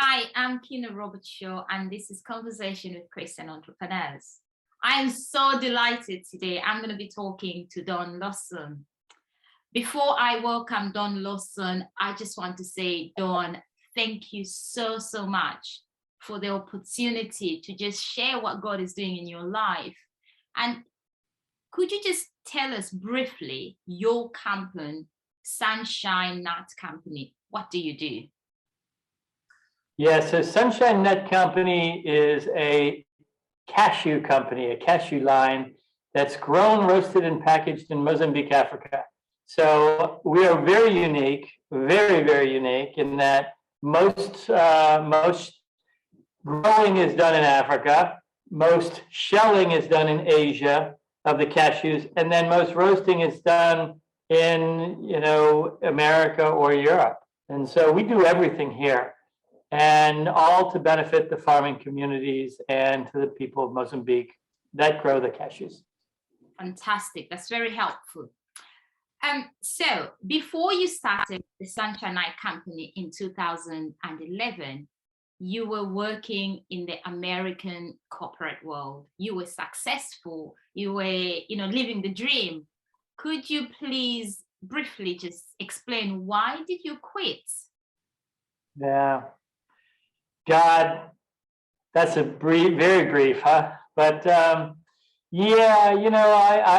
Hi, I'm Kina Robertshaw, and this is Conversation with Christian Entrepreneurs. I am so delighted today. I'm going to be talking to Don Larson. Before I welcome Don Larson, I just want to say, Don, thank you so much for the opportunity to just share what God is doing in your life. And could you just tell us briefly your company, Sunshine Nut Company? What do you do? Yeah, so Sunshine Nut Company is a cashew company, a cashew line that's grown, roasted, and packaged in Mozambique, Africa. So we are very unique, very unique in that most growing is done in Africa, most shelling is done in Asia of the cashews, and then most roasting is done in America or Europe. And so we do everything here, and all to benefit the farming communities and to the people of Mozambique that grow the cashews. Fantastic. That's very helpful. So before you started the Sunshine Nut Company in 2011, you were working in the American corporate world. You were successful. You were, living the dream. Could you please briefly just explain why did you quit? Yeah. God, that's a very brief, huh? But I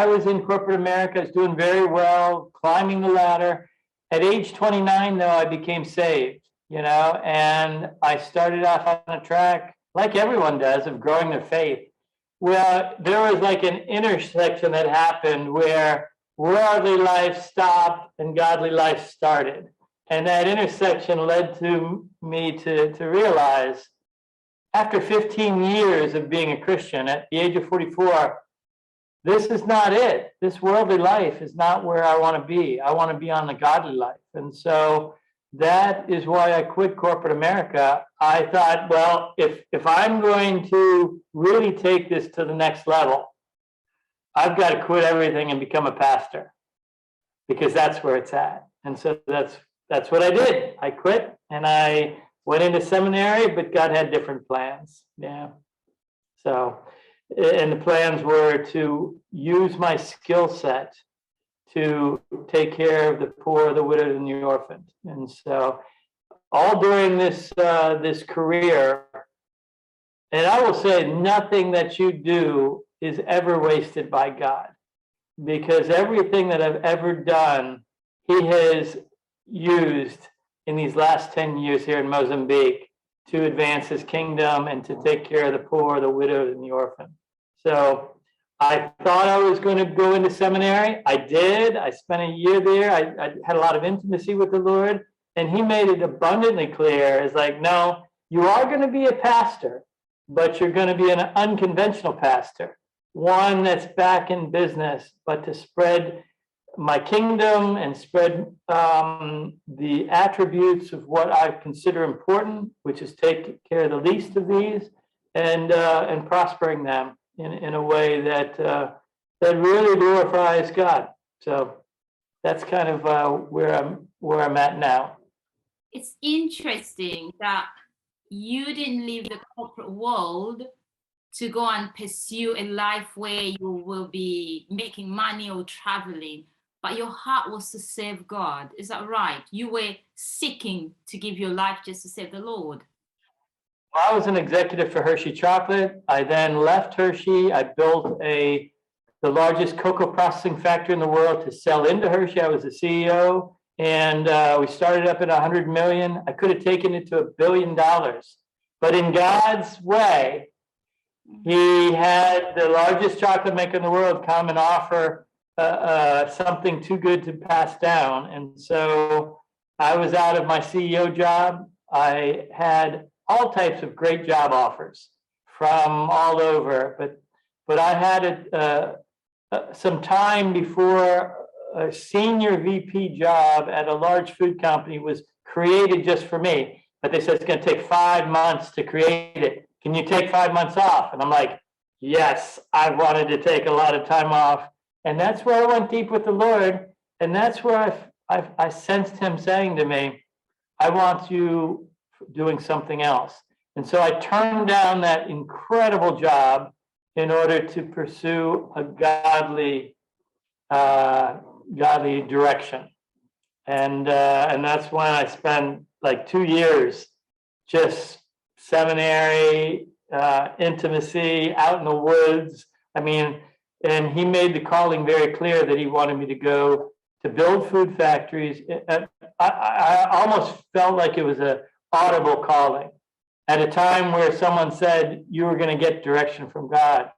was in corporate America, I was doing very well, climbing the ladder. At age 29, though, I became saved, and I started off on a track, like everyone does, of growing their faith. Well, there was like an intersection that happened where worldly life stopped and godly life started. And that intersection led to me to realize, after 15 years of being a Christian, at the age of 44, this is not it. This worldly life is not where I want to be. I want to be on the godly life. And so that is why I quit corporate America. I thought, well, if I'm going to really take this to the next level, I've got to quit everything and become a pastor, because that's where it's at. And so that's what I did. I quit and I went into seminary, but God had different plans. Yeah. So, and the plans were to use my skill set to take care of the poor, the widowed, and the orphaned. And so all during this career, and I will say nothing that you do is ever wasted by God, because everything that I've ever done, He has used in these last 10 years here in Mozambique to advance His kingdom and to take care of the poor, the widowed, and the orphan. So I thought I was going to go into seminary. I did. I spent a year there. I had a lot of intimacy with the Lord, and He made it abundantly clear. It's like, no, you are going to be a pastor, but you're going to be an unconventional pastor, one that's back in business, but to spread my kingdom and spread the attributes of what I consider important, which is take care of the least of these, and prospering them in a way that really glorifies God. So that's kind of where I'm at now. It's interesting that you didn't leave the corporate world to go and pursue a life where you will be making money or traveling, but your heart was to serve God. Is that right? You were seeking to give your life just to serve the Lord. I was an executive for Hershey Chocolate. I then left Hershey. I built the largest cocoa processing factory in the world to sell into Hershey. I was the CEO, and we started up at 100 million. I could have taken it to $1 billion, but in God's way, He had the largest chocolate maker in the world come and offer something too good to pass down. And so I was out of my CEO job. I had all types of great job offers from all over, but I had some time before a senior VP job at a large food company was created just for me. But they said it's going to take 5 months to create it. Can you take 5 months off? And I'm like, yes, I wanted to take a lot of time off. And that's where I went deep with the Lord. And that's where I sensed Him saying to me, I want you doing something else. And so I turned down that incredible job in order to pursue a godly direction. And that's when I spent like 2 years just seminary, intimacy, out in the woods. I mean, and he made the calling very clear that he wanted me to go to build food factories. I almost felt like it was an audible calling at a time where someone said you were going to get direction from God.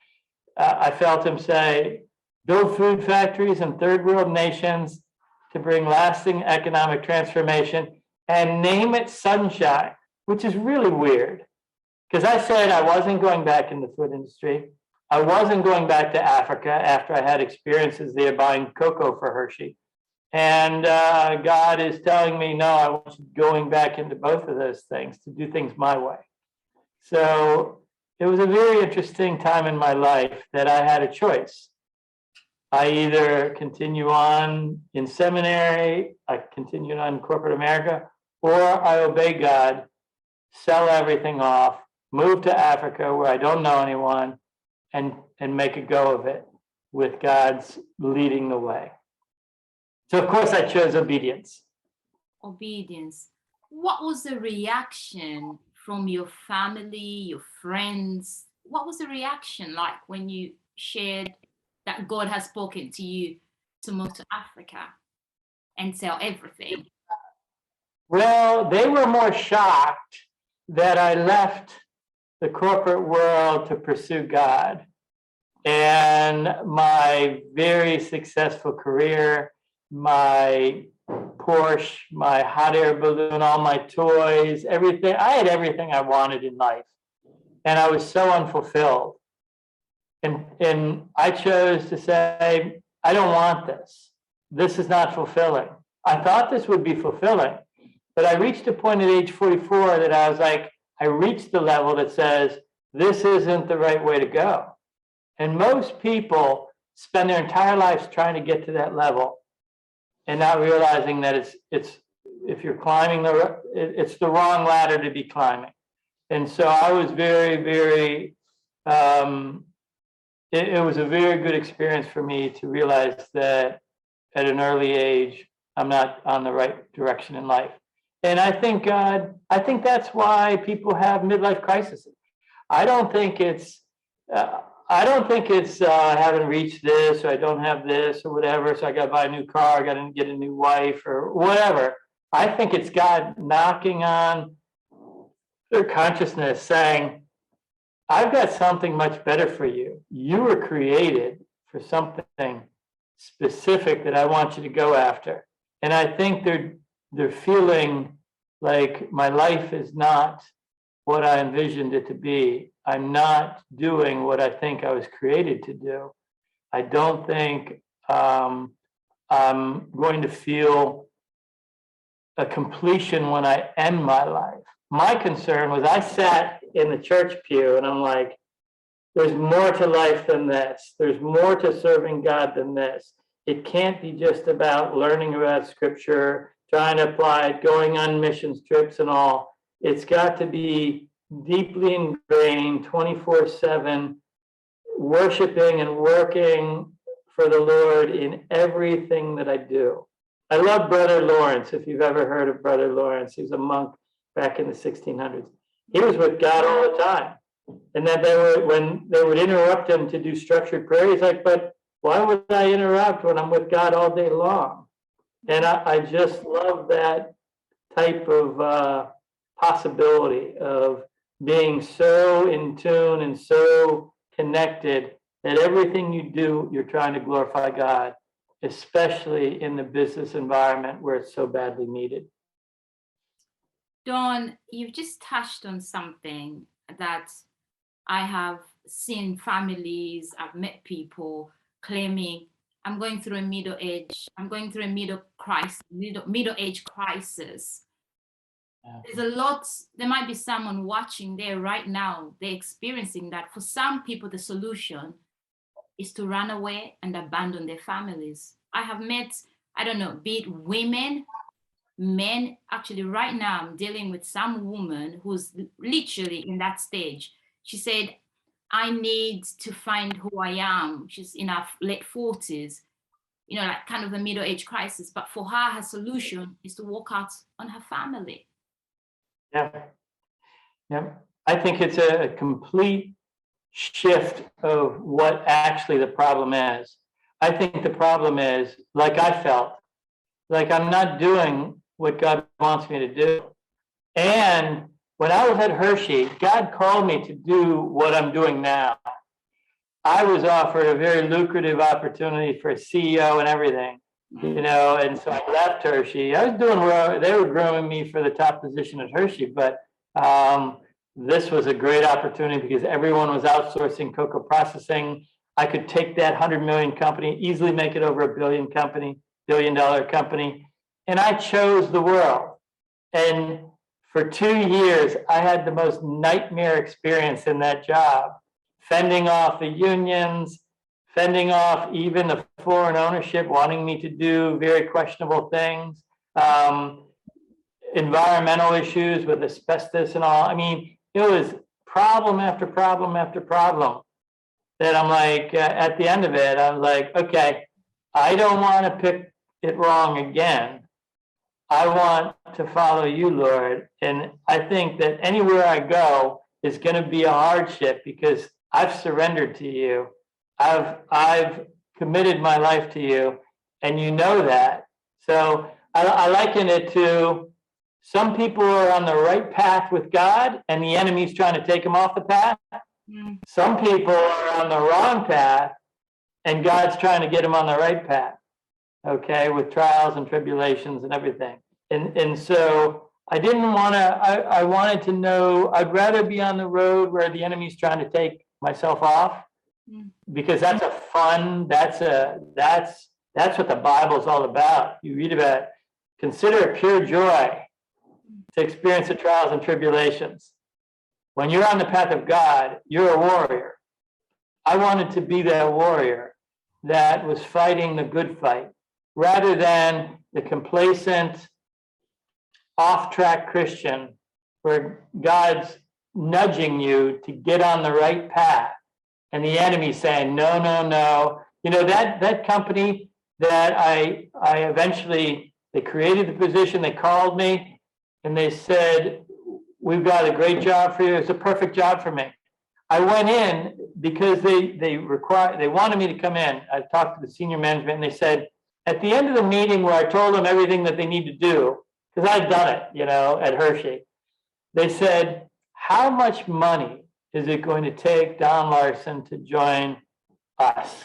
I felt him say, build food factories in third world nations to bring lasting economic transformation, and name it sunshine, which is really weird. Because I said I wasn't going back in the food industry. I wasn't going back to Africa after I had experiences there buying cocoa for Hershey. And God is telling me, no, I want you going back into both of those things to do things my way. So it was a very interesting time in my life that I had a choice. I either continue on in seminary, I continue on in corporate America, or I obey God, sell everything off, move to Africa where I don't know anyone, and make a go of it with God's leading the way. So of course I chose obedience. Obedience. What was the reaction from your family, your friends? What was the reaction like when you shared that God has spoken to you to move to Africa and sell everything? Well, they were more shocked that I left the corporate world to pursue God. And my very successful career, my Porsche, my hot air balloon, all my toys, everything. I had everything I wanted in life. And I was so unfulfilled. And I chose to say, I don't want this. This is not fulfilling. I thought this would be fulfilling, but I reached a point at age 44 that I was like, I reached the level that says, this isn't the right way to go. And most people spend their entire lives trying to get to that level and not realizing that it's if you're climbing it's the wrong ladder to be climbing. And so I was very, very, it was a very good experience for me to realize that at an early age, I'm not on the right direction in life. And I think that's why people have midlife crises. I don't think it's I haven't reached this, or I don't have this, or whatever, so I got to buy a new car, I got to get a new wife, or whatever. I think it's God knocking on their consciousness saying, I've got something much better for you. You were created for something specific that I want you to go after. And I think they're feeling like my life is not what I envisioned it to be. I'm not doing what I think I was created to do. I don't think I'm going to feel a completion when I end my life. My concern was I sat in the church pew and I'm like, there's more to life than this. There's more to serving God than this. It can't be just about learning about scripture, trying to apply it, going on missions trips and all. It's got to be deeply ingrained 24/7, worshiping and working for the Lord in everything that I do. I love Brother Lawrence, if you've ever heard of Brother Lawrence. He was a monk back in the 1600s. He was with God all the time. And then when they would interrupt him to do structured prayer, he's like, but why would I interrupt when I'm with God all day long? And I just love that type of possibility of being so in tune and so connected that everything you do, you're trying to glorify God, especially in the business environment where it's so badly needed. Don, you've just touched on something that I have seen families, I've met people claiming, I'm going through a middle age crisis. Yeah. There's a lot, there might be someone watching there right now, they're experiencing that. For some people, the solution is to run away and abandon their families. I have met, I don't know, be it women Men, actually, right now, I'm dealing with some woman who's literally in that stage. She said, I need to find who I am. She's in her late 40s, you know, like kind of a middle-age crisis. But for her solution is to work out on her family. Yeah. Yeah. I think it's a complete shift of what actually the problem is. I think the problem is, like I felt, like I'm not doing what God wants me to do. And when I was at Hershey, God called me to do what I'm doing now. I was offered a very lucrative opportunity for a CEO and everything, you know, and so I left Hershey. I was doing well. They were grooming me for the top position at Hershey, but this was a great opportunity because everyone was outsourcing cocoa processing. I could take that 100 million company, easily make it over a billion dollar company. And I chose the world. And for 2 years, I had the most nightmare experience in that job, fending off the unions, fending off even the foreign ownership wanting me to do very questionable things, environmental issues with asbestos and all. I mean, it was problem after problem after problem that I'm like, at the end of it, I was like, okay, I don't want to pick it wrong again. I want to follow you, Lord. And I think that anywhere I go is going to be a hardship because I've surrendered to you. I've committed my life to you, and you know that. So I liken it to some people are on the right path with God, and the enemy's trying to take them off the path. Mm. Some people are on the wrong path, and God's trying to get them on the right path. Okay, with trials and tribulations and everything. And so I didn't want to, I wanted to know, I'd rather be on the road where the enemy's trying to take myself off, because that's that's what the Bible's all about. You read about, consider it pure joy to experience the trials and tribulations. When you're on the path of God, you're a warrior. I wanted to be that warrior that was fighting the good fight, rather than the complacent, off-track Christian where God's nudging you to get on the right path and the enemy saying, no, no, no. You know, that company that I eventually, they created the position, they called me and they said, we've got a great job for you. It's a perfect job for me. I went in because they wanted me to come in. I talked to the senior management and they said, at the end of the meeting where I told them everything that they need to do, because I'd done it, you know, at Hershey, they said, how much money is it going to take Don Larson to join us?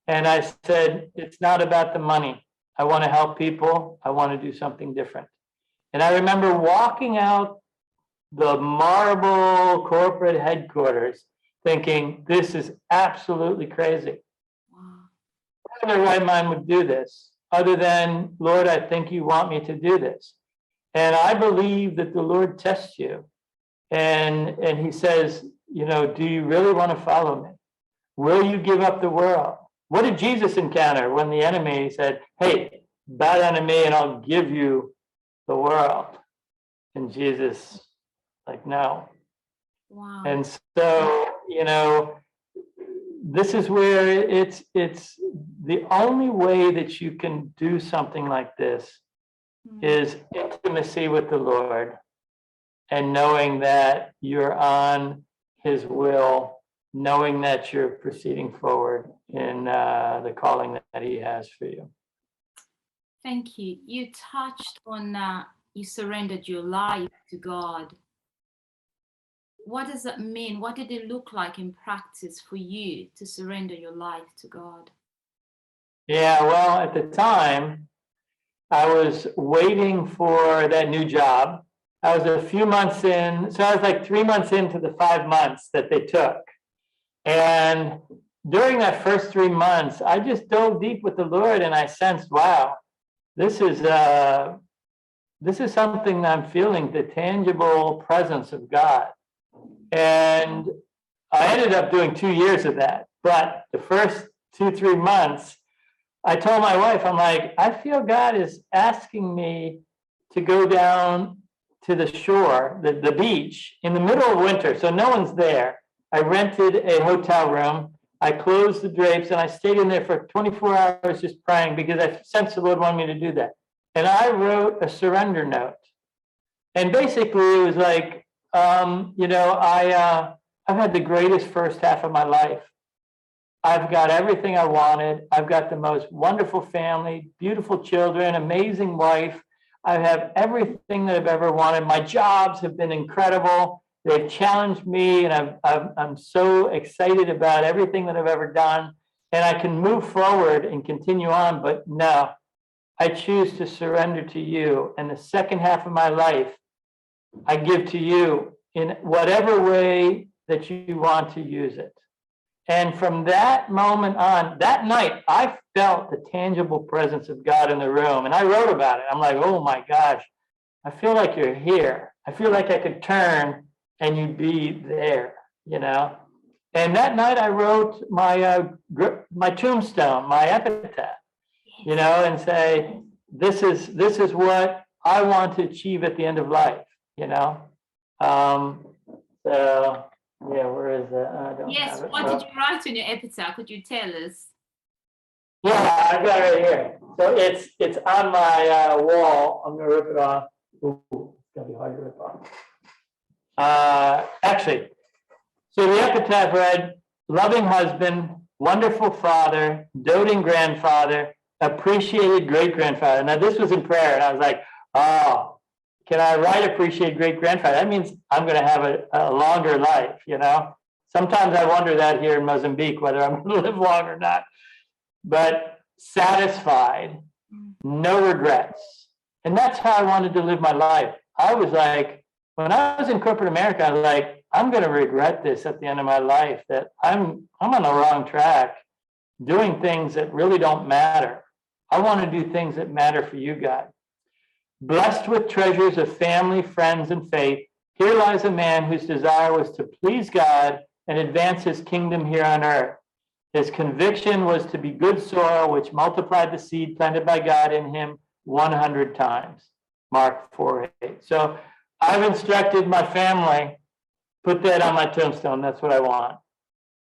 And I said, it's not about the money. I want to help people. I want to do something different. And I remember walking out the marble corporate headquarters thinking, this is absolutely crazy. Who in their right mind would do this other than, Lord, I think you want me to do this. And I believe that the Lord tests you. And he says, you know, do you really want to follow me? Will you give up the world? What did Jesus encounter when the enemy said, hey, bow down to me and I'll give you the world? And Jesus, like, no. Wow. And so, you know, this is where it's the only way that you can do something like this is intimacy with the Lord and knowing that you're on his will, knowing that you're proceeding forward in the calling that he has for you. Thank you. You touched on you surrendered your life to God. What does that mean? What did it look like in practice for you to surrender your life to God? Yeah, well, at the time, I was waiting for that new job. I was a few months in, so I was like 3 months into the 5 months that they took. And during that first 3 months, I just dove deep with the Lord and I sensed, wow, this is something that I'm feeling, the tangible presence of God. And I ended up doing 2 years of that. But the first 2-3 months, I told my wife, I'm like, I feel God is asking me to go down to the shore, the beach, in the middle of winter, so no one's there. I rented a hotel room. I closed the drapes and I stayed in there for 24 hours just praying because I sensed the Lord wanted me to do that. And I wrote a surrender note. And basically it was like, I've had the greatest first half of my life. I've got everything I wanted. I've got the most wonderful family, beautiful children, amazing wife. I have everything that I've ever wanted. My jobs have been incredible. They've challenged me, and I'm so excited about everything that I've ever done. And I can move forward and continue on, but no, I choose to surrender to you. And the second half of my life, I give to you in whatever way that you want to use it. And from that moment on, that night, I felt the tangible presence of God in the room. And I wrote about it. I'm like, oh my gosh, I feel like you're here. I feel like I could turn and you'd be there, you know? And that night I wrote my tombstone, my epitaph, you know, and say, this is what I want to achieve at the end of life, you know? So yeah, where is it? I don't Yes, have it. what did you write on your epitaph? Could you tell us? Yeah, I've got it right here. So it's on my wall. I'm gonna rip it off. Ooh, it's gonna be hard to rip off. Actually, so the epitaph read, loving husband, wonderful father, doting grandfather, appreciated great-grandfather. Now this was in prayer, and I was like, oh, can I write appreciate great-grandfather? That means I'm gonna have a longer life, you know? Sometimes I wonder that here in Mozambique, whether I'm gonna live long or not. But satisfied, no regrets. And that's how I wanted to live my life. I was like, when I was in corporate America, I was like, I'm going to regret this at the end of my life, that I'm on the wrong track, doing things that really don't matter. I want to do things that matter for you, God. Blessed with treasures of family, friends, and faith, here lies a man whose desire was to please God and advance his kingdom here on earth. His conviction was to be good soil, which multiplied the seed planted by God in him 100 times. Mark 4:8. So I've instructed my family, put that on my tombstone. That's what I want.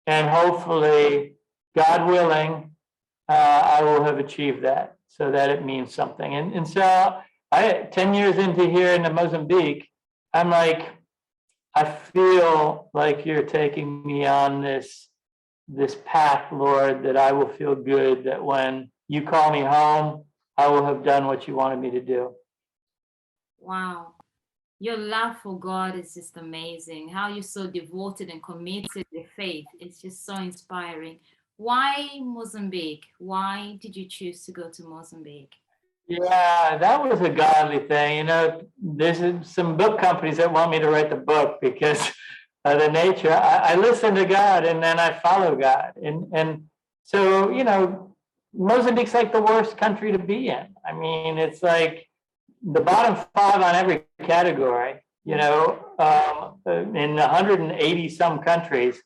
And hopefully, God willing, I will have achieved that so that it means something. And so 10 years into here in Mozambique, I'm like, I feel like you're taking me on this path, Lord, that I will feel good, that when you call me home, I will have done what you wanted me to do. Wow. Your love for God is just amazing. How you're so devoted and committed with faith. It's just so inspiring. Why Mozambique? Why did you choose to go to Mozambique? Yeah, that was a godly thing. You know, there's some book companies that want me to write the book because of the nature. I listen to God and then I follow God. And so, you know, Mozambique's like the worst country to be in. I mean, it's like the bottom 5 on every category, you know, in 180 some countries.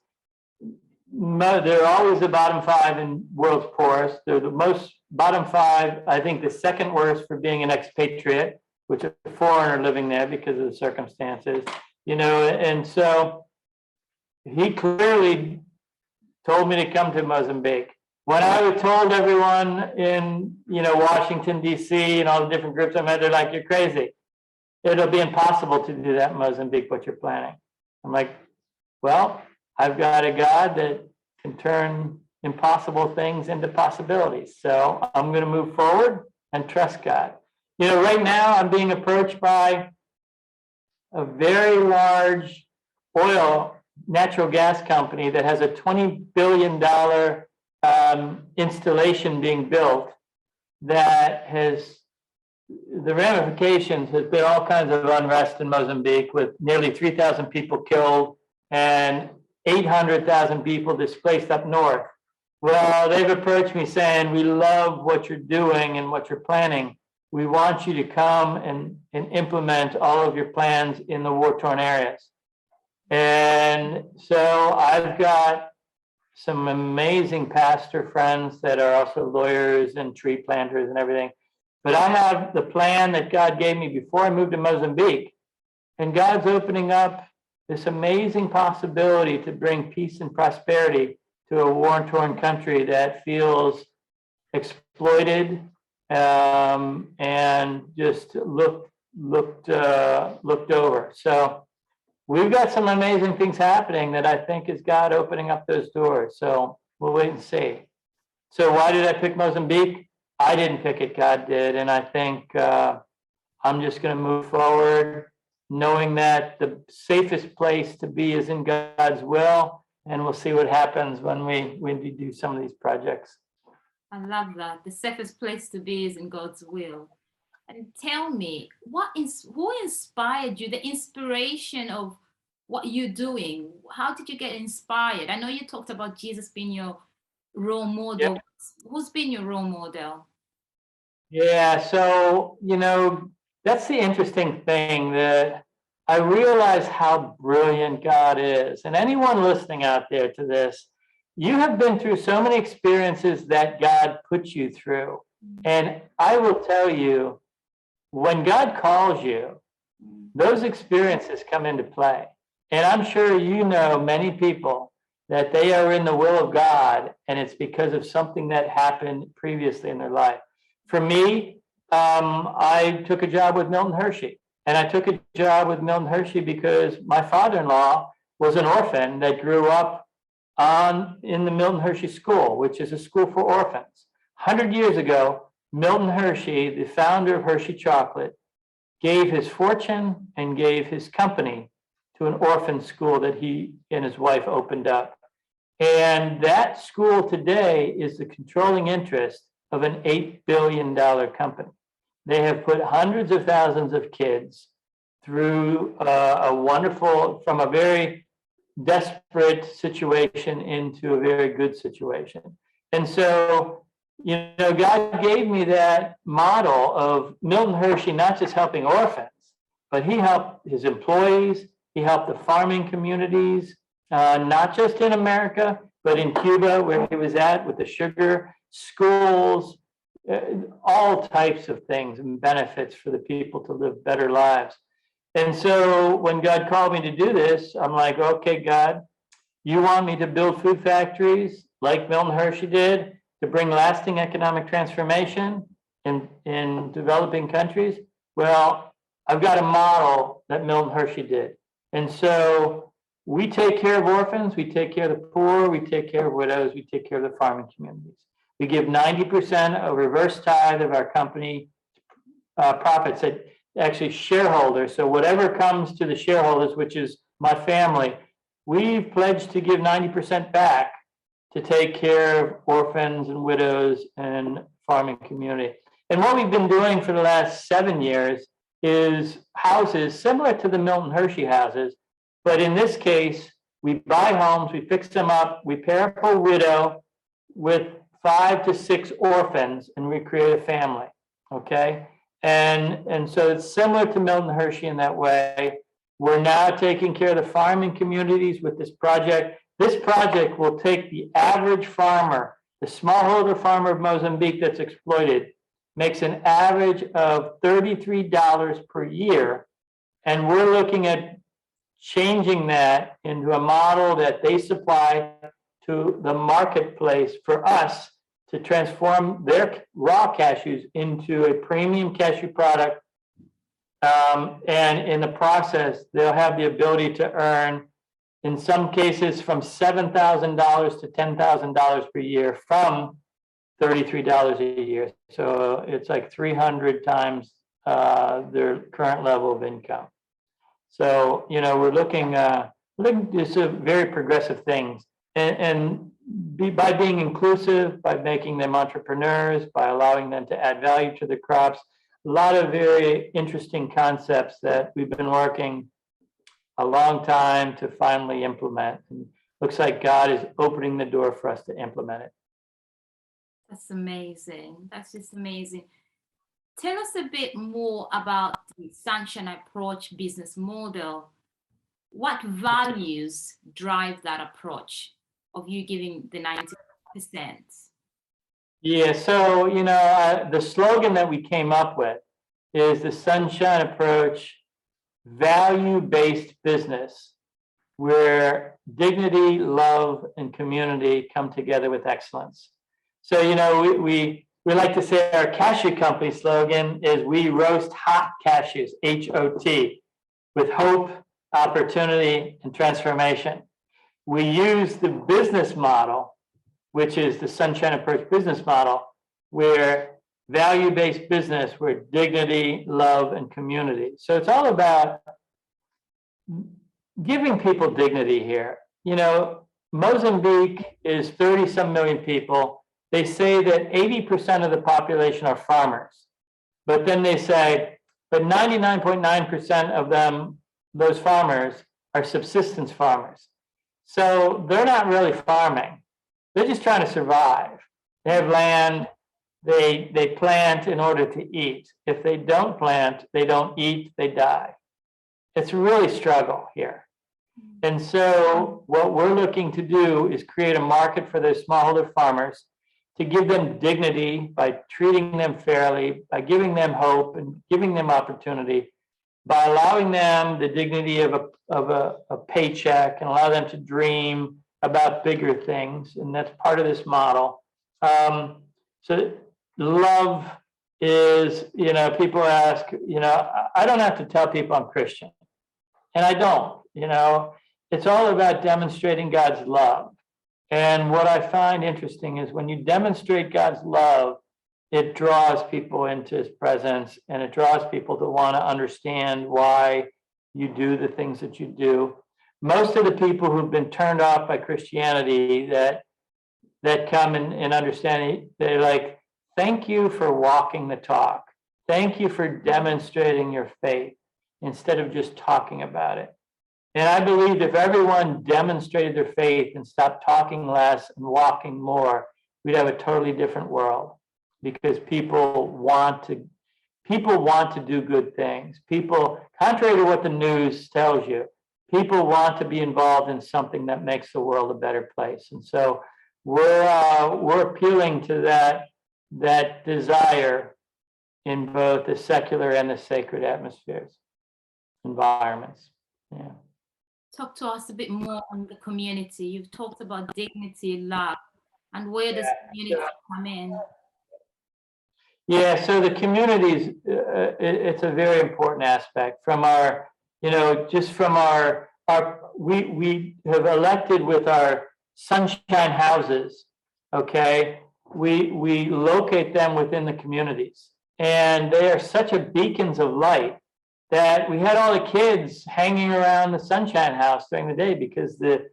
They're always the bottom 5 in world's poorest. They're the most bottom 5, I think the second worst for being an expatriate, which is a foreigner living there because of the circumstances, you know. And so he clearly told me to come to Mozambique. When I told everyone in, you know, Washington, D.C. and all the different groups I met, they're like, you're crazy. It'll be impossible to do that in Mozambique, what you're planning. I'm like, well, I've got a God that can turn impossible things into possibilities. So I'm going to move forward and trust God. You know, right now I'm being approached by a very large natural gas company that has a $20 billion installation being built that has, the ramifications has been all kinds of unrest in Mozambique with nearly 3,000 people killed and 800,000 people displaced up north. Well, they've approached me saying, we love what you're doing and what you're planning. We want you to come and implement all of your plans in the war-torn areas. And so I've got some amazing pastor friends that are also lawyers and tree planters and everything. But I have the plan that God gave me before I moved to Mozambique. And God's opening up this amazing possibility to bring peace and prosperity to a war-torn country that feels exploited and just looked over. So we've got some amazing things happening that I think is God opening up those doors. So we'll wait and see. So why did I pick Mozambique? I didn't pick it, God did. And I think I'm just going to move forward knowing that the safest place to be is in God's will. And we'll see what happens when we do some of these projects. I love that. The safest place to be is in God's will. And tell me, who inspired you, the inspiration of what you're doing? How did you get inspired? I know you talked about Jesus being your role model. Yep. Who's been your role model? Yeah, so, that's the interesting thing, that I realize how brilliant God is. And anyone listening out there to this, you have been through so many experiences that God put you through. And I will tell you, when God calls you, those experiences come into play. And I'm sure you know many people that they are in the will of God, and it's because of something that happened previously in their life. For me, I took a job with Milton Hershey. And I took a job with Milton Hershey because my father-in-law was an orphan that grew up in the Milton Hershey School, which is a school for orphans. 100 years ago, Milton Hershey, the founder of Hershey Chocolate, gave his fortune and gave his company to an orphan school that he and his wife opened up. And that school today is the controlling interest of an $8 billion company. They have put hundreds of thousands of kids through from a very desperate situation into a very good situation. And so, God gave me that model of Milton Hershey, not just helping orphans, but he helped his employees, he helped the farming communities, not just in America, but in Cuba, where he was at with the sugar, schools, all types of things and benefits for the people to live better lives. And so when God called me to do this, I'm like, okay, God, you want me to build food factories like Milton Hershey did to bring lasting economic transformation in developing countries? Well, I've got a model that Milton Hershey did. And so we take care of orphans, we take care of the poor, we take care of widows, we take care of the farming communities. We give 90% of reverse tithe of our company profits, that actually shareholders. So whatever comes to the shareholders, which is my family, we've pledged to give 90% back to take care of orphans and widows and farming community. And what we've been doing for the last 7 years is houses similar to the Milton Hershey houses, but in this case, we buy homes, we fix them up, we pair up a widow with 5 to 6 orphans, and we create a family, okay? And so it's similar to Milton Hershey in that way. We're now taking care of the farming communities with this project. This project will take the average farmer, the smallholder farmer of Mozambique that's exploited, makes an average of $33 per year. And we're looking at changing that into a model that they supply to the marketplace for us to transform their raw cashews into a premium cashew product. And in the process, they'll have the ability to earn, in some cases, from $7,000 to $10,000 per year from $33 a year. So it's like 300 times their current level of income. So, we're looking it's a very progressive things. By being inclusive, by making them entrepreneurs, by allowing them to add value to the crops, a lot of very interesting concepts that we've been working a long time to finally implement. And looks like God is opening the door for us to implement it. That's amazing. That's just amazing. Tell us a bit more about the Sunshine Approach business model. What values drive that approach of you giving the 90%? Yeah, so, the slogan that we came up with is the sunshine approach, value-based business, where dignity, love, and community come together with excellence. So, we like to say our cashew company slogan is we roast hot cashews, HOT, with hope, opportunity, and transformation. We use the business model, which is the Sunshine Approach business model, where value-based business, where dignity, love, and community. So it's all about giving people dignity here. Mozambique is 30-some million people. They say that 80% of the population are farmers. But then they say, but 99.9% of them, those farmers, are subsistence farmers. So they're not really farming. They're just trying to survive. They have land, they plant in order to eat. If they don't plant, they don't eat, they die. It's really struggle here. And so what we're looking to do is create a market for those smallholder farmers, to give them dignity by treating them fairly, by giving them hope and giving them opportunity, by allowing them the dignity of a paycheck, and allow them to dream about bigger things. And that's part of this model. So love is, people ask, I don't have to tell people I'm Christian, and I don't. It's all about demonstrating God's love. And what I find interesting is when you demonstrate God's love, it draws people into his presence, and it draws people to want to understand why you do the things that you do. Most of the people who've been turned off by Christianity that come and understand it, they're like, thank you for walking the talk. Thank you for demonstrating your faith instead of just talking about it. And I believe if everyone demonstrated their faith and stopped talking less and walking more, we'd have a totally different world, because people want to do good things. People, contrary to what the news tells you, people want to be involved in something that makes the world a better place. And so we're appealing to that desire in both the secular and the sacred atmospheres, environments. Yeah. Talk to us a bit more on the community. You've talked about dignity, love, and where does community come in? Yeah, so the communities, it's a very important aspect from our, just from our we have elected with our sunshine houses, okay? We locate them within the communities, and they are such a beacons of light that we had all the kids hanging around the sunshine house during the day, because the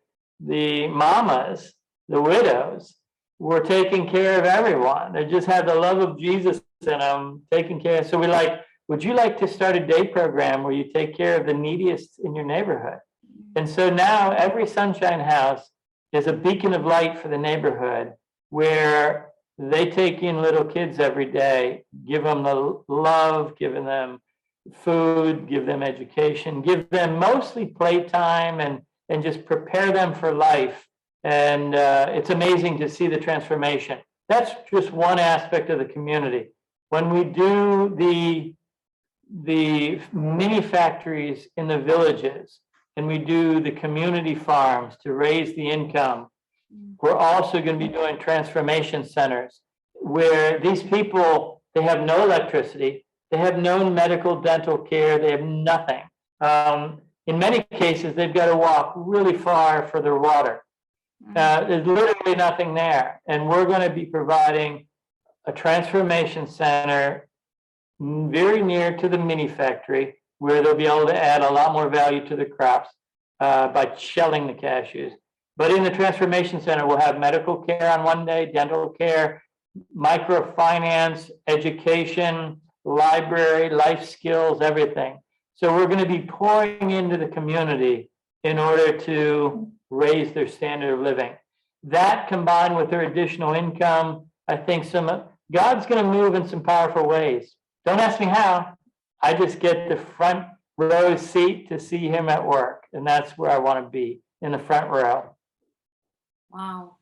mamas, the widows, were taking care of everyone. They just had the love of Jesus in them, taking care. So we're like, would you like to start a day program where you take care of the neediest in your neighborhood? And so now every sunshine house is a beacon of light for the neighborhood, where they take in little kids every day, give them the love, giving them food, give them education, give them mostly playtime, and just prepare them for life. And it's amazing to see the transformation. That's just one aspect of the community. When we do the mini factories in the villages, and we do the community farms to raise the income, we're also going to be doing transformation centers, where these people, they have no electricity, they have no medical dental care, they have nothing. In many cases, they've got to walk really far for their water. There's literally nothing there. And we're going to be providing a transformation center very near to the mini factory, where they'll be able to add a lot more value to the crops by shelling the cashews. But in the transformation center, we'll have medical care on one day, dental care, microfinance, education, library, life skills, everything. So we're going to be pouring into the community in order to raise their standard of living. That, combined with their additional income, I think God's going to move in some powerful ways. Don't ask me how. I just get the front row seat to see him at work. And that's where I want to be, in the front row. Wow.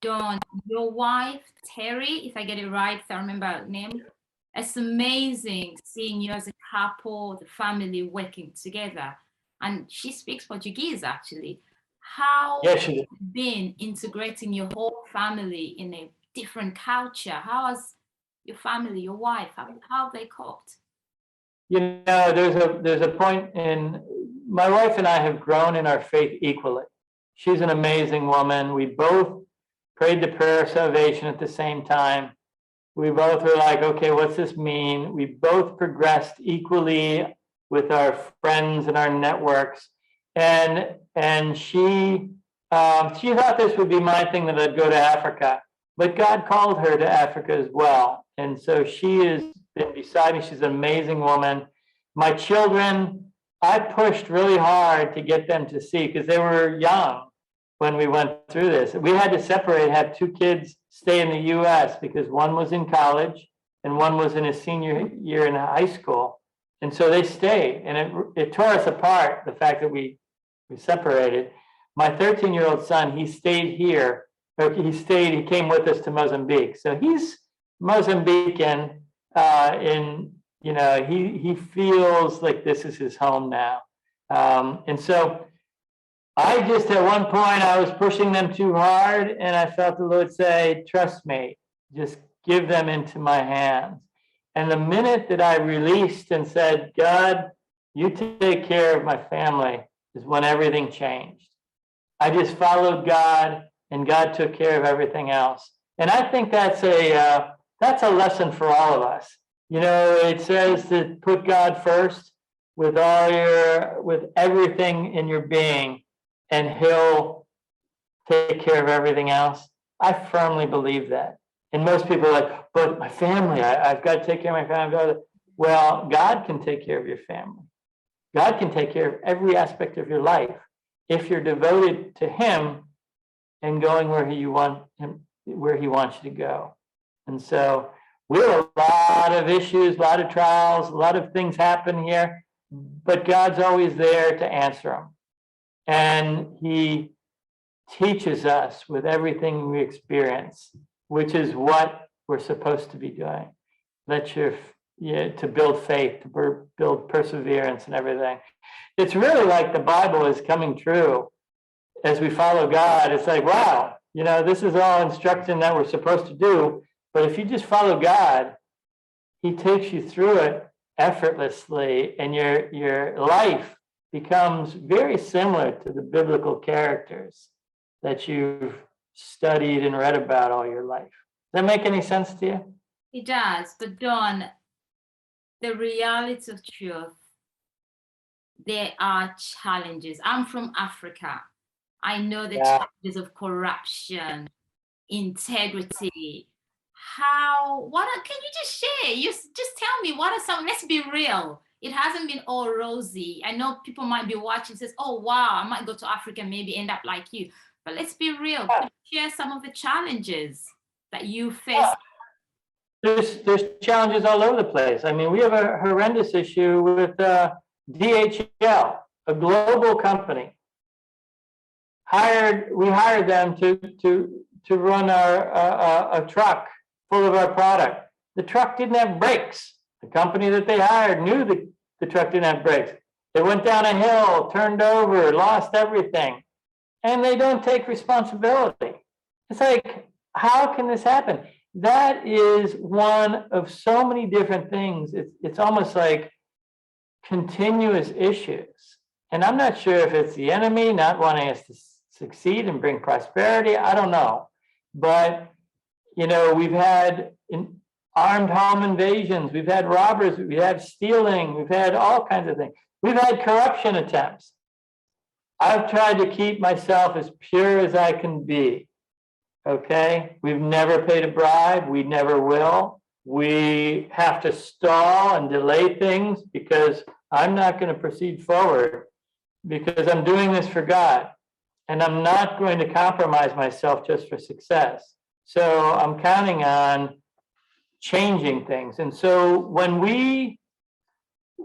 Dawn, your wife, Terry, if I get it right, if I remember her name, it's amazing seeing you as a couple, the family working together. And she speaks Portuguese, actually. How Yes, has she did. it been integrating your whole family in a different culture? How has your family, your wife, how have they coped? You know, there's a point in my wife and I have grown in our faith equally. She's an amazing woman. We both prayed the prayer of salvation at the same time. We both were like, okay, what's this mean? We both progressed equally with our friends and our networks. And she thought this would be my thing, that I'd go to Africa, but God called her to Africa as well. And so she has been beside me. She's an amazing woman. My children, I pushed really hard to get them to see, because they were young when we went through this. We had to separate, have two kids stay in the US because one was in college and one was in his senior year in high school. And so they stayed, and it tore us apart, the fact that we separated. My 13-year-old son, he stayed here. He came with us to Mozambique. So he's Mozambican, he feels like this is his home now. And so I just, at one point, I was pushing them too hard, and I felt the Lord say, trust me, just give them into my hands. And the minute that I released and said, God, you take care of my family, is when everything changed. I just followed God, and God took care of everything else. And I think that's a lesson for all of us. You know, it says to put God first with everything in your being, and he'll take care of everything else. I firmly believe that. And most people are like, but my family, I've got to take care of my family. Well, God can take care of your family. God can take care of every aspect of your life if you're devoted to him and going where he wants you to go. And so we have a lot of issues, a lot of trials, a lot of things happen here, but God's always there to answer them. And he teaches us with everything we experience, which is what we're supposed to be doing. To build faith, to build perseverance and everything. It's really like the Bible is coming true as we follow God. It's like, wow, this is all instruction that we're supposed to do. But if you just follow God, he takes you through it effortlessly, and your life becomes very similar to the biblical characters that you've studied and read about all your life. Does that make any sense to you? It does. But Dawn, the reality of truth, there are challenges. I'm from Africa. I know the challenges of corruption, integrity. Can you just share? Just tell me, what are some, let's be real. It hasn't been all rosy. I know people might be watching, says, oh, wow, I might go to Africa and maybe end up like you. But let's be real. Could you share some of the challenges that you face? There's challenges all over the place. I mean, we have a horrendous issue with DHL, a global company. We hired them to run a truck full of our product. The truck didn't have brakes. The company that they hired knew the truck didn't have brakes. They went down a hill, turned over, lost everything, and they don't take responsibility. It's like, how can this happen? That is one of so many different things. It's almost like continuous issues. And I'm not sure if it's the enemy not wanting us to succeed and bring prosperity. I don't know. But, we've had armed home invasions. We've had robbers. We've had stealing. We've had all kinds of things. We've had corruption attempts. I've tried to keep myself as pure as I can be. Okay? We've never paid a bribe. We never will. We have to stall and delay things because I'm not going to proceed forward, because I'm doing this for God, and I'm not going to compromise myself just for success. So I'm counting on changing things. And so when we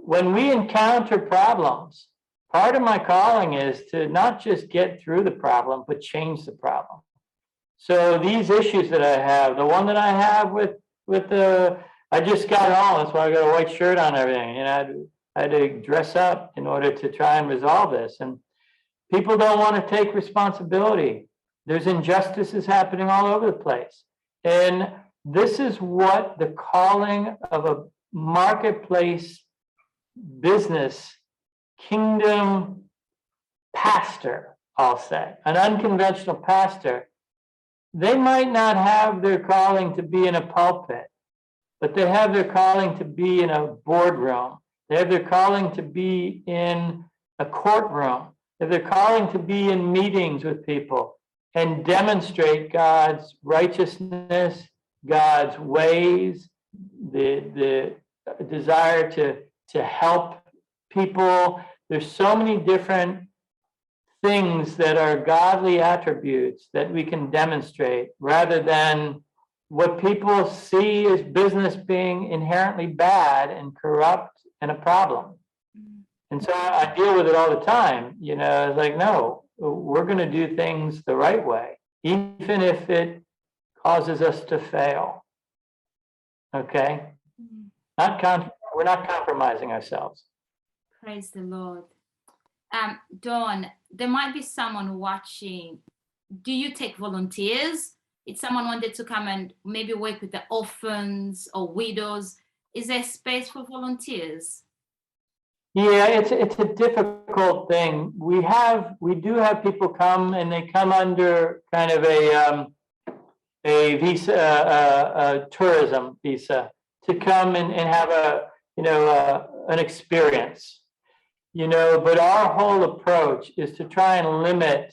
encounter problems, part of my calling is to not just get through the problem, but change the problem. So these issues that I have, the one that I have with the, I just got home, that's why I got a white shirt on and everything. You know, I had to dress up in order to try and resolve this. And people don't want to take responsibility. There's injustices happening all over the place. And this is what the calling of a marketplace business kingdom pastor, I'll say, an unconventional pastor. They might not have their calling to be in a pulpit, but they have their calling to be in a boardroom. They have their calling to be in a courtroom. They have their calling to be in meetings with people and demonstrate God's righteousness, God's ways, the desire to help people. There's so many different things that are godly attributes that we can demonstrate rather than what people see as business being inherently bad and corrupt and a problem. And so I deal with it all the time. You know, it's like, no, we're going to do things the right way, even if it causes us to fail. Okay? We're not compromising ourselves. Praise the Lord. Dawn, there might be someone watching. Do you take volunteers? If someone wanted to come and maybe work with the orphans or widows, is there space for volunteers? Yeah, it's a difficult thing. We do have people come, and they come under kind of a visa, a tourism visa, to come and have an experience. You know, but our whole approach is to try and limit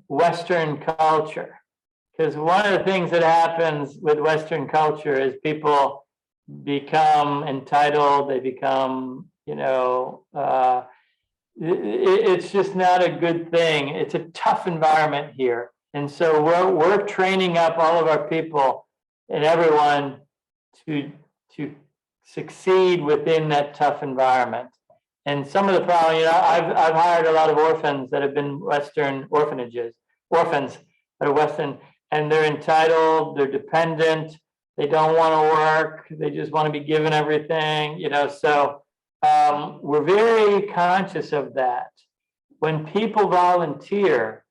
Western culture, because one of the things that happens with Western culture is people become entitled. They become, it's just not a good thing. It's a tough environment here, and so we're training up all of our people and everyone to succeed within that tough environment. And some of the problem, I've hired a lot of orphans that have been Western orphans that are Western, and they're entitled, they're dependent, they don't want to work, they just want to be given everything, so we're very conscious of that. When people volunteer,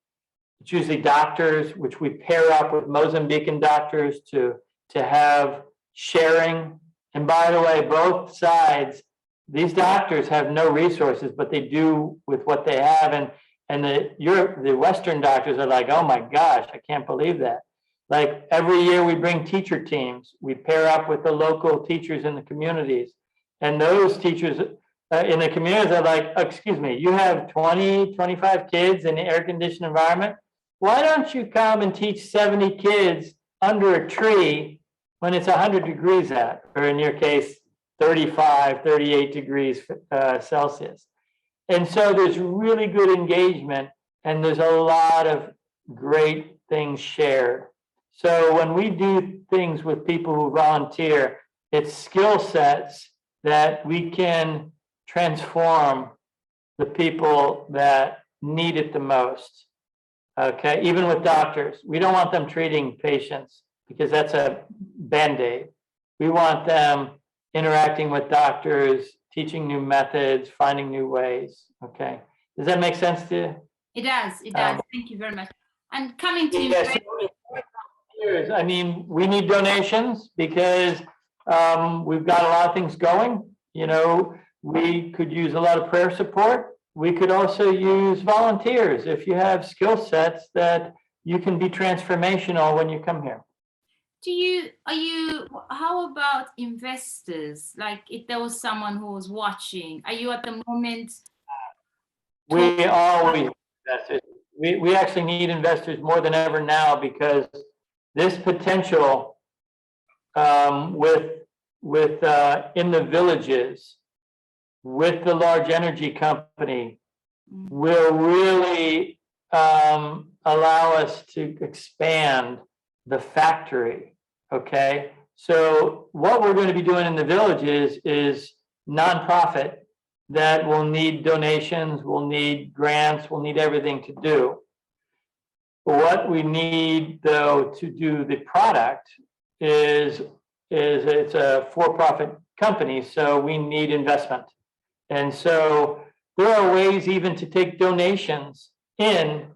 it's usually doctors, which we pair up with Mozambican doctors to have sharing. And by the way, both sides, these doctors have no resources, but they do with what they have. And the Western doctors are like, oh my gosh, I can't believe that. Like every year we bring teacher teams. We pair up with the local teachers in the communities. And those teachers in the communities are like, excuse me, you have 20, 25 kids in an air-conditioned environment. Why don't you come and teach 70 kids under a tree when it's 100 degrees out, or in your case, 35, 38 degrees Celsius. And so there's really good engagement, and there's a lot of great things shared. So when we do things with people who volunteer, it's skill sets that we can transform the people that need it the most. Okay, even with doctors, we don't want them treating patients because that's a Band-Aid. We want them interacting with doctors, teaching new methods, finding new ways. Okay, does that make sense to you? It does. Thank you very much. And coming to yes, I mean, we need donations because we've got a lot of things going. We could use a lot of prayer support. We could also use volunteers if you have skill sets that you can be transformational when you come here. How about investors? Like if there was someone who was watching, are you at the moment? We always investors. We actually need investors more than ever now, because this potential with in the villages with the large energy company will really allow us to expand the factory. Okay, so what we're going to be doing in the villages is nonprofit that will need donations, will need grants, will need everything to do. What we need, though, to do the product is it's a for-profit company, so we need investment. And so there are ways even to take donations in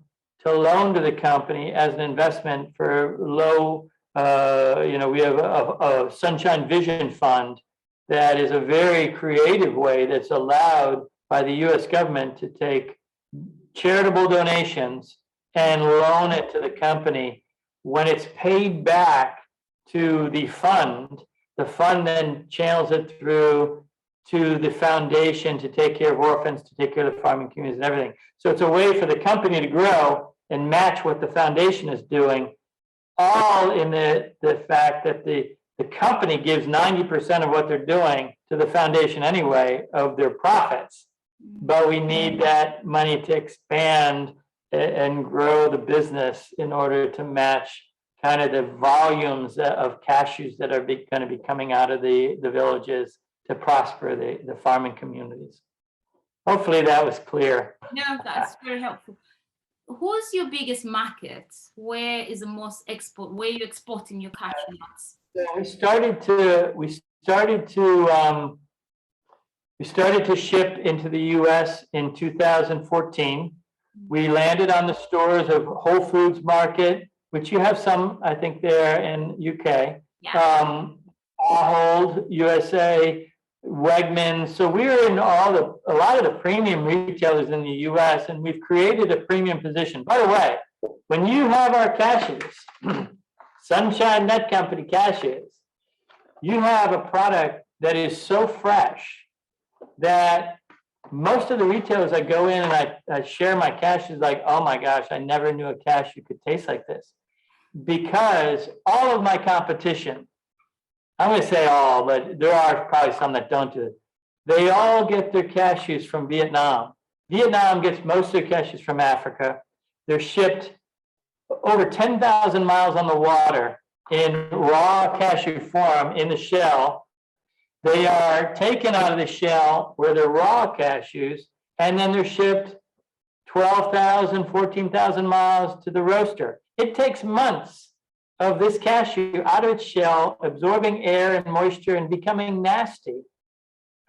to loan to the company as an investment for low, we have a Sunshine Vision Fund that is a very creative way that's allowed by the US government to take charitable donations and loan it to the company. When it's paid back to the fund then channels it through to the foundation to take care of orphans, to take care of the farming communities and everything. So it's a way for the company to grow and match what the foundation is doing, all in the fact that the company gives 90% of what they're doing to the foundation anyway of their profits. But we need that money to expand and grow the business in order to match kind of the volumes of cashews that are going to be coming out of the villages to prosper the farming communities. Hopefully that was clear. No, that's very helpful. Who's your biggest market? Where is the most export? Where are you exporting your cashew nuts? We started to ship into the US in 2014. We landed on the stores of Whole Foods Market, which you have some, I think, there in UK. Yeah. Ahold, USA, Wegmans. So we're in a lot of the premium retailers in the US, and we've created a premium position. By the way, when you have our cashews, Sunshine Nut Company cashews, you have a product that is so fresh that most of the retailers I go in and I share my cashews, like, oh my gosh, I never knew a cashew could taste like this. Because all of my competition, I'm going to say all, but there are probably some that don't do it. They all get their cashews from Vietnam. Vietnam gets most of their cashews from Africa. They're shipped over 10,000 miles on the water in raw cashew form in the shell. They are taken out of the shell where they're raw cashews, and then they're shipped 12,000, 14,000 miles to the roaster. It takes months of this cashew out of its shell, absorbing air and moisture and becoming nasty,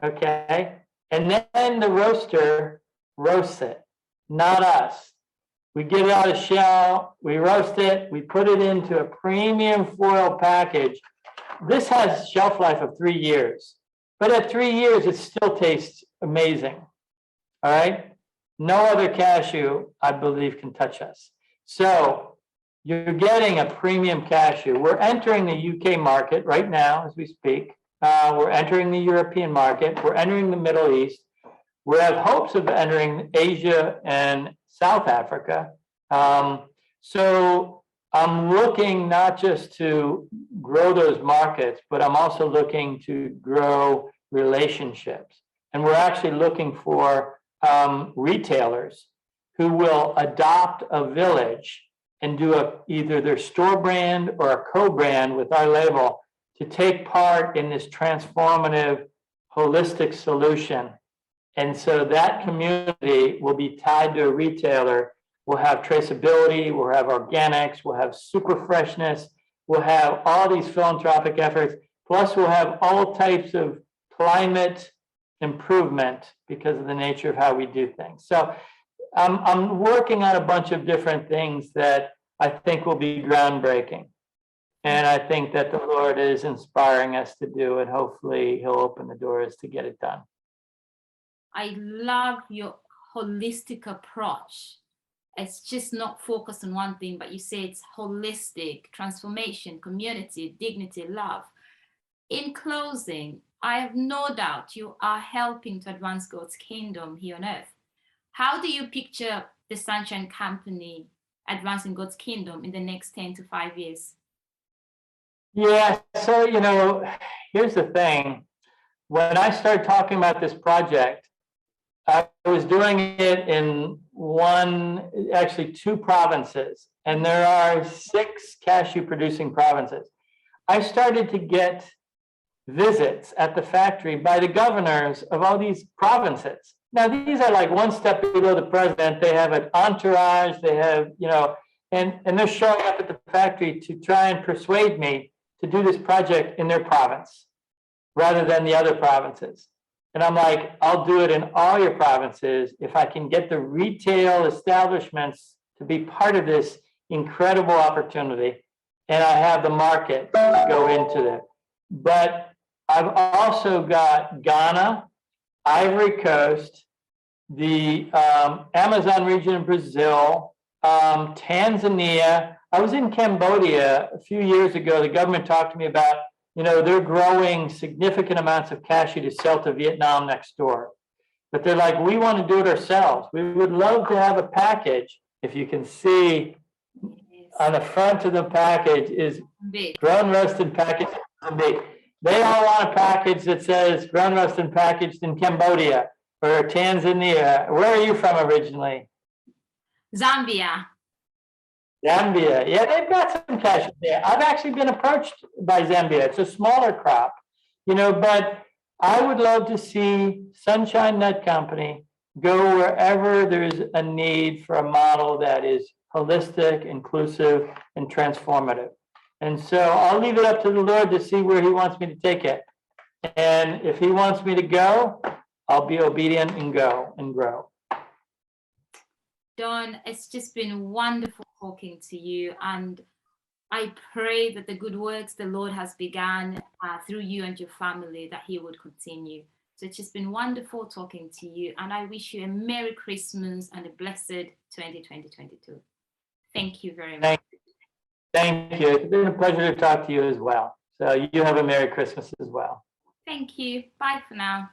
okay? And then the roaster roasts it, not us. We get it out of shell, we roast it, we put it into a premium foil package. This has shelf life of 3 years, but at 3 years, it still tastes amazing, all right? No other cashew, I believe, can touch us. So you're getting a premium cashew. We're entering the UK market right now as we speak. We're entering the European market. We're entering the Middle East. We have hopes of entering Asia and South Africa. So I'm looking not just to grow those markets, but I'm also looking to grow relationships. And we're actually looking for retailers who will adopt a village and do either their store brand or a co-brand with our label to take part in this transformative, holistic solution. And so that community will be tied to a retailer. We'll have traceability, we'll have organics, we'll have super freshness, we'll have all these philanthropic efforts, plus we'll have all types of climate improvement because of the nature of how we do things. So I'm working on a bunch of different things that I think will be groundbreaking. And I think that the Lord is inspiring us to do it. Hopefully he'll open the doors to get it done. I love your holistic approach. It's just not focused on one thing, but you say it's holistic, transformation, community, dignity, love. In closing, I have no doubt you are helping to advance God's kingdom here on earth. How do you picture the Sunshine Company advancing God's kingdom in the next 10 to 5 years? Yeah, so, here's the thing. When I started talking about this project, I was doing it in two provinces, and there are 6 cashew producing provinces. I started to get visits at the factory by the governors of all these provinces. Now, these are like one step below the president. They have an entourage. They have, and they're showing up at the factory to try and persuade me to do this project in their province rather than the other provinces. And I'm like, I'll do it in all your provinces if I can get the retail establishments to be part of this incredible opportunity. And I have the market to go into it. But I've also got Ghana, Ivory Coast, the Amazon region in Brazil, Tanzania. I was in Cambodia a few years ago. The government talked to me about, they're growing significant amounts of cashew to sell to Vietnam next door. But they're like, we want to do it ourselves. We would love to have a package. If you can see on the front of the package is grown, roasted, packaged in Mozambique. They all want a package that says grown, roasted, packaged in Cambodia or Tanzania. Where are you from originally? Zambia. Zambia. Yeah, they've got some cashew there. I've actually been approached by Zambia. It's a smaller crop, but I would love to see Sunshine Nut Company go wherever there's a need for a model that is holistic, inclusive, and transformative. And so I'll leave it up to the Lord to see where he wants me to take it. And if he wants me to go, I'll be obedient and go and grow. Don, it's just been wonderful talking to you. And I pray that the good works the Lord has begun through you and your family, that he would continue. So it's just been wonderful talking to you. And I wish you a Merry Christmas and a blessed 2022. Thank you very much. Thank you. It's been a pleasure to talk to you as well. So you have a Merry Christmas as well. Thank you. Bye for now.